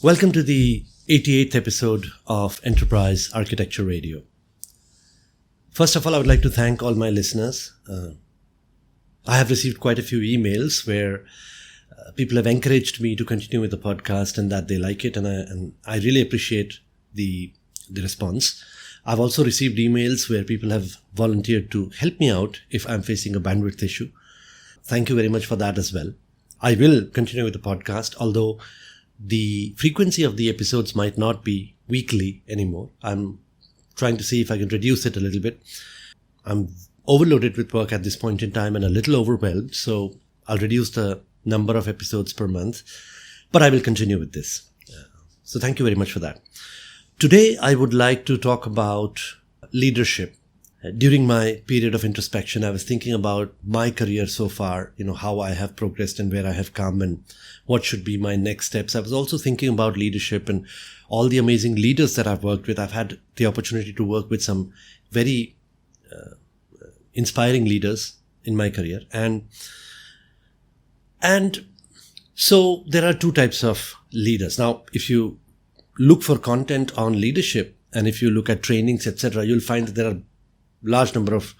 Welcome to the 88th episode of Enterprise Architecture Radio. First of all, I would like to thank all my listeners. I have received quite a few emails where people have encouraged me to continue with the podcast and that they like it, and I really appreciate the response. I've also received emails where people have volunteered to help me out if I'm facing a bandwidth issue. Thank you very much for that as well. I will continue with the podcast, although the frequency of the episodes might not be weekly anymore. I'm trying to see if I can reduce it a little bit. I'm overloaded with work at this point in time and a little overwhelmed, so I'll reduce the number of episodes per month, but I will continue with this. So thank you very much for that. Today, I would like to talk about leadership. During my period of introspection, I was thinking about my career so far, how I have progressed and where I have come and what should be my next steps. I was also thinking about leadership and all the amazing leaders that I've worked with. I've had the opportunity to work with some very inspiring leaders in my career. And so there are two types of leaders. Now, if you look for content on leadership and if you look at trainings, etc., you'll find that there are large number of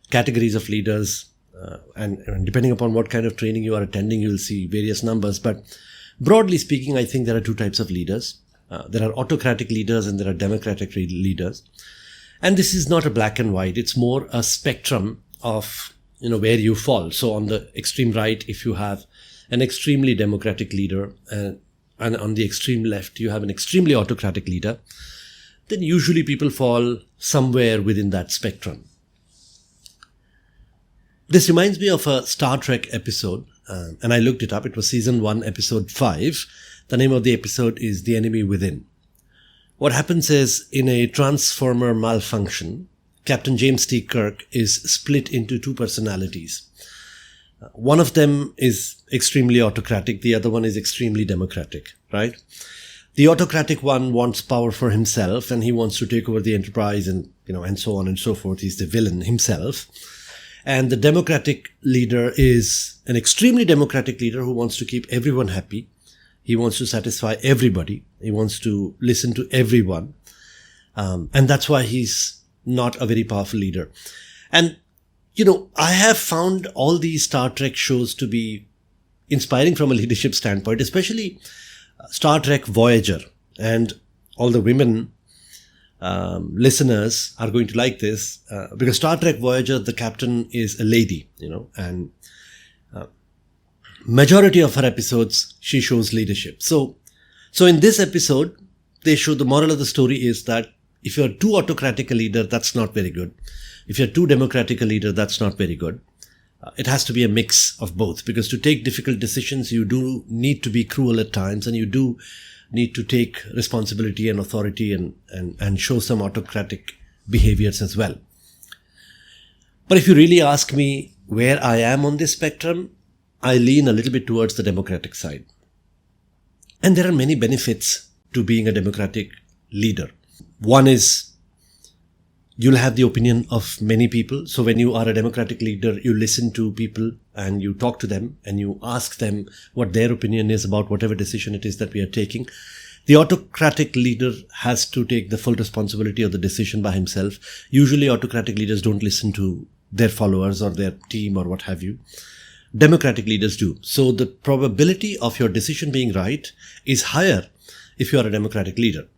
categories of leaders, and depending upon what kind of training you are attending, you'll see various numbers. But broadly speaking, I think there are two types of leaders. There are autocratic leaders and there are democratic leaders. And this is not a black and white. It's more a spectrum of, where you fall. So on the extreme right, if you have an extremely democratic leader, and on the extreme left, you have an extremely autocratic leader, then usually people fall somewhere within that spectrum. This reminds me of a Star Trek episode, and I looked it up. It was season 1, episode 5. The name of the episode is The Enemy Within. What happens is, in a transformer malfunction, Captain James T. Kirk is split into two personalities. One of them is extremely autocratic, the other one is extremely democratic, right? The autocratic one wants power for himself and he wants to take over the enterprise and so on and so forth. He's the villain himself. And the democratic leader is an extremely democratic leader who wants to keep everyone happy. He wants to satisfy everybody. He wants to listen to everyone. And that's why he's not a very powerful leader. And, I have found all these Star Trek shows to be inspiring from a leadership standpoint, especially Star Trek Voyager, and all the women listeners are going to like this because Star Trek Voyager, the captain is a lady, and majority of her episodes, she shows leadership. So in this episode, they show the moral of the story is that if you're too autocratic a leader, that's not very good. If you're too democratic a leader, that's not very good. It has to be a mix of both, because to take difficult decisions, you do need to be cruel at times, and you do need to take responsibility and authority and show some autocratic behaviors as well. But if you really ask me where I am on this spectrum, I lean a little bit towards the democratic side. And there are many benefits to being a democratic leader. One is you'll have the opinion of many people. So when you are a democratic leader, you listen to people and you talk to them and you ask them what their opinion is about whatever decision it is that we are taking. The autocratic leader has to take the full responsibility of the decision by himself. Usually autocratic leaders don't listen to their followers or their team or what have you. Democratic leaders do. So the probability of your decision being right is higher if you are a democratic leader.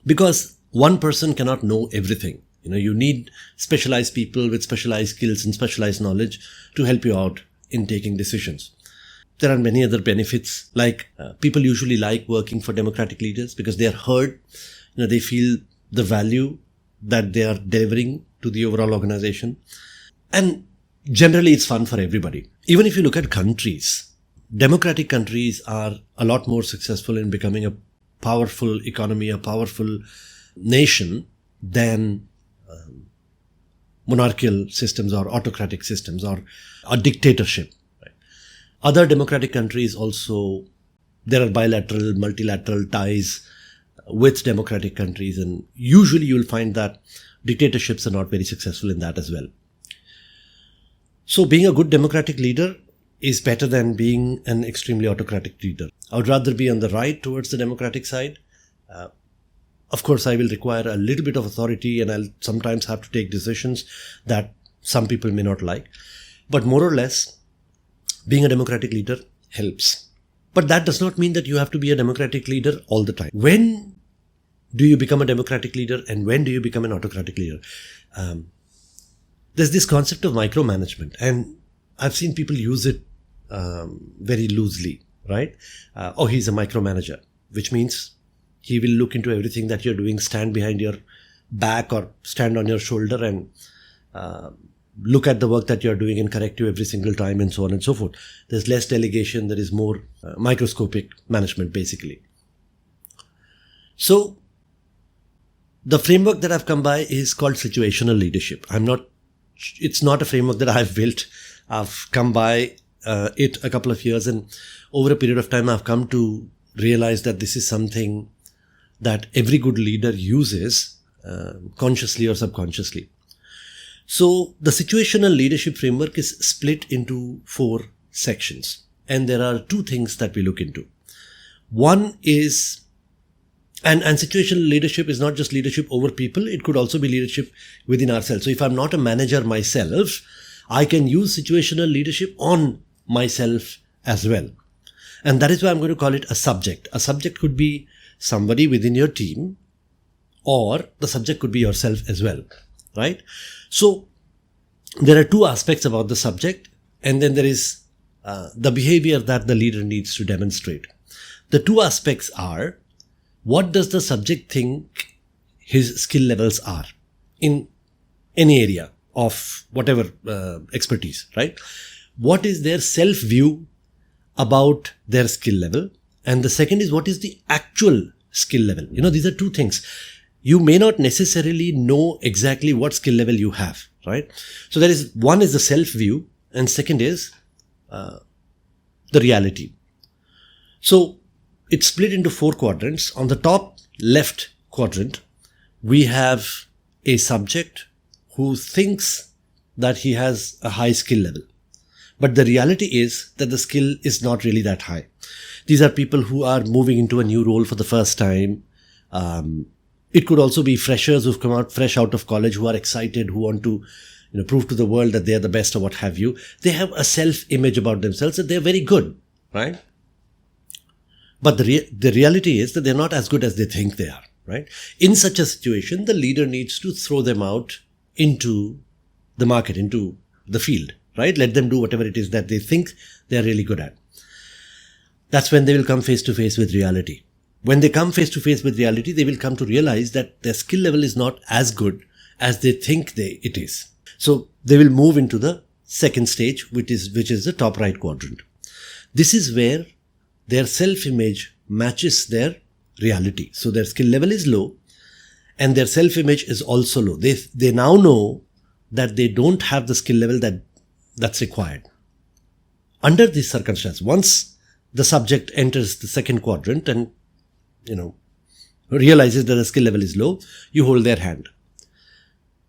Because one person cannot know everything. You need specialized people with specialized skills and specialized knowledge to help you out in taking decisions. There are many other benefits, like people usually like working for democratic leaders because they are heard. They feel the value that they are delivering to the overall organization. And generally, it's fun for everybody. Even if you look at countries, democratic countries are a lot more successful in becoming a powerful economy, a powerful nation than monarchical systems or autocratic systems or a dictatorship. Right? Other democratic countries also, there are bilateral, multilateral ties with democratic countries, and usually you'll find that dictatorships are not very successful in that as well. So being a good democratic leader is better than being an extremely autocratic leader. I would rather be on the right towards the democratic side. Of course, I will require a little bit of authority, and I'll sometimes have to take decisions that some people may not like. But more or less, being a democratic leader helps. But that does not mean that you have to be a democratic leader all the time. When do you become a democratic leader and when do you become an autocratic leader? There's this concept of micromanagement, and I've seen people use it very loosely, right? He's a micromanager, which means he will look into everything that you're doing, stand behind your back or stand on your shoulder and look at the work that you're doing and correct you every single time, and so on and so forth. There's less delegation. There is more microscopic management, basically. So the framework that I've come by is called situational leadership. It's not a framework that I've built. I've come by it a couple of years, and over a period of time, I've come to realize that this is something that every good leader uses consciously or subconsciously. So the situational leadership framework is split into 4 sections, and there are 2 things that we look into. One is, and situational leadership is not just leadership over people, it could also be leadership within ourselves. So if I'm not a manager myself, I can use situational leadership on myself as well. And that is why I'm going to call it a subject. A subject could be somebody within your team, or the subject could be yourself as well, right? So there are 2 aspects about the subject, and then there is the behavior that the leader needs to demonstrate. The 2 aspects are, what does the subject think his skill levels are in any area of whatever expertise, right? What is their self-view about their skill level? And the second is, what is the actual skill level? These are 2 things. You may not necessarily know exactly what skill level you have, right? So one is the self-view, and second is the reality. So it's split into 4 quadrants. On the top left quadrant, we have a subject who thinks that he has a high skill level. But the reality is that the skill is not really that high. These are people who are moving into a new role for the first time. It could also be freshers who've come out fresh out of college, who are excited, who want to prove to the world that they are the best or what have you. They have a self-image about themselves that they're very good, right? But the reality is that they're not as good as they think they are, right? In such a situation, the leader needs to throw them out into the market, into the field, right? Let them do whatever it is that they think they're really good at. That's when they will come face to face with reality. When they come face to face with reality, they will come to realize that their skill level is not as good as they think it is. So they will move into the second stage, which is the top right quadrant. This is where their self-image matches their reality. So their skill level is low and their self-image is also low. They now know that they don't have the skill level that's required. Under this circumstance, once the subject enters the second quadrant and realizes that the skill level is low, you hold their hand.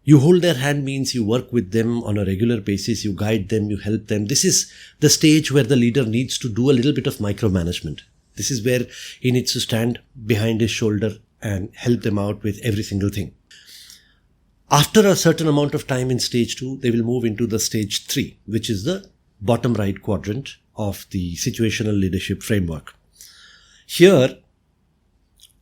You hold their hand means you work with them on a regular basis, you guide them, you help them. This is the stage where the leader needs to do a little bit of micromanagement. This is where he needs to stand behind his shoulder and help them out with every single thing. After a certain amount of time in stage 2, they will move into the stage 3, which is the bottom right quadrant of the situational leadership framework. Here,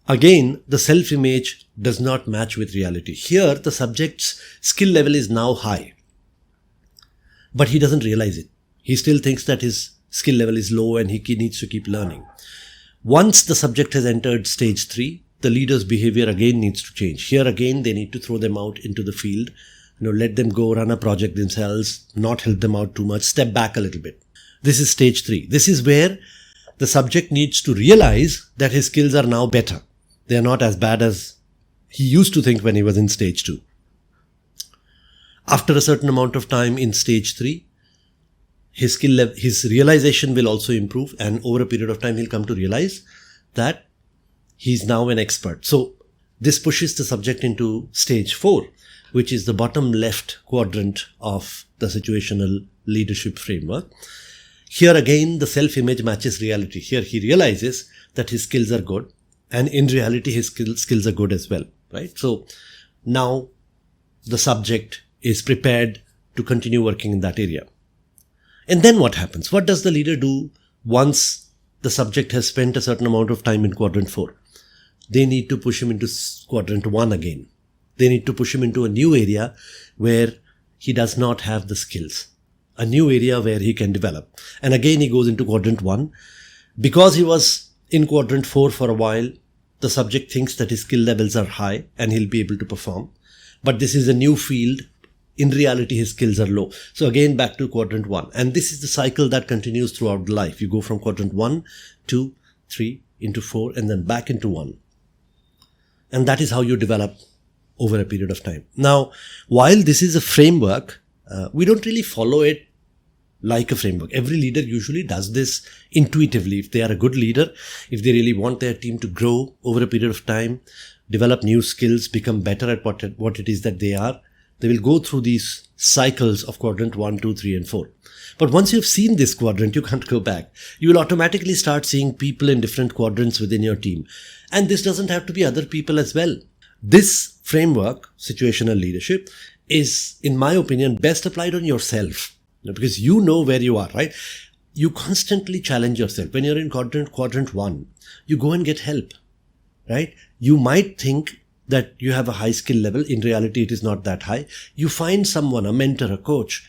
again, the self-image does not match with reality. Here, the subject's skill level is now high, but he doesn't realize it. He still thinks that his skill level is low and he needs to keep learning. Once the subject has entered stage 3, the leader's behavior again needs to change. Here again, they need to throw them out into the field, let them go run a project themselves, not help them out too much, step back a little bit. This is stage 3. This is where the subject needs to realize that his skills are now better. They are not as bad as he used to think when he was in stage 2. After a certain amount of time in stage 3, his skill level, his realization will also improve, and over a period of time, he'll come to realize that he's now an expert. So this pushes the subject into stage 4, which is the bottom left quadrant of the situational leadership framework. Here again, the self-image matches reality. Here he realizes that his skills are good, and in reality his skills are good as well, right? So now the subject is prepared to continue working in that area. And then what happens? What does the leader do once the subject has spent a certain amount of time in quadrant 4? They need to push him into quadrant 1 again. They need to push him into a new area where he does not have the skills, a new area where he can develop. And again he goes into quadrant 1. Because he was in quadrant 4 for a while, the subject thinks that his skill levels are high and he'll be able to perform. But this is a new field. In reality, his skills are low. So again, back to quadrant 1. And this is the cycle that continues throughout life. You go from quadrant 1, 2, 3, into 4, and then back into 1. And that is how you develop over a period of time. Now, while this is a framework, we don't really follow it like a framework. Every leader usually does this intuitively. If they are a good leader, if they really want their team to grow over a period of time, develop new skills, become better at what it is that they are, they will go through these cycles of quadrant 1, 2, 3, and 4. But once you've seen this quadrant, you can't go back. You will automatically start seeing people in different quadrants within your team. And this doesn't have to be other people as well. This framework, situational leadership, is, in my opinion, best applied on yourself. Because you know where you are, right? You constantly challenge yourself. When you're in quadrant 1, you go and get help, right? You might think that you have a high skill level. In reality, it is not that high. You find someone, a mentor, a coach,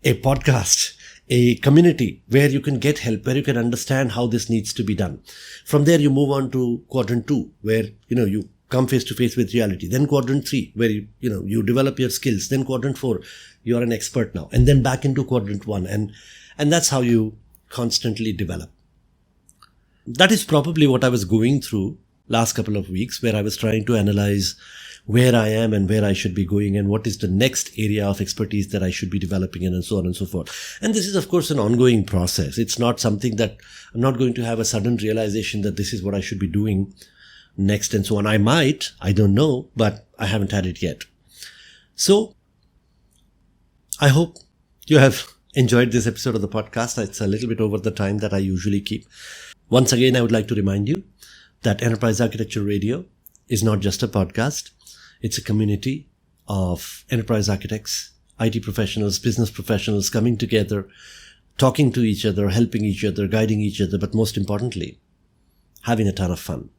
a podcast, a community where you can get help, where you can understand how this needs to be done. From there, you move on to quadrant 2, where, you come face to face with reality. Then quadrant 3, where you develop your skills. Then quadrant 4, you are an expert now. And then back into quadrant 1. And that's how you constantly develop. That is probably what I was going through last couple of weeks, where I was trying to analyze where I am and where I should be going and what is the next area of expertise that I should be developing in, and so on and so forth. And this is, of course, an ongoing process. It's not something that I'm not going to have a sudden realization that this is what I should be doing next and so on. I might, I don't know, but I haven't had it yet. So I hope you have enjoyed this episode of the podcast. It's a little bit over the time that I usually keep. Once again, I would like to remind you that Enterprise Architecture Radio is not just a podcast. It's a community of enterprise architects, IT professionals, business professionals coming together, talking to each other, helping each other, guiding each other, but most importantly, having a ton of fun.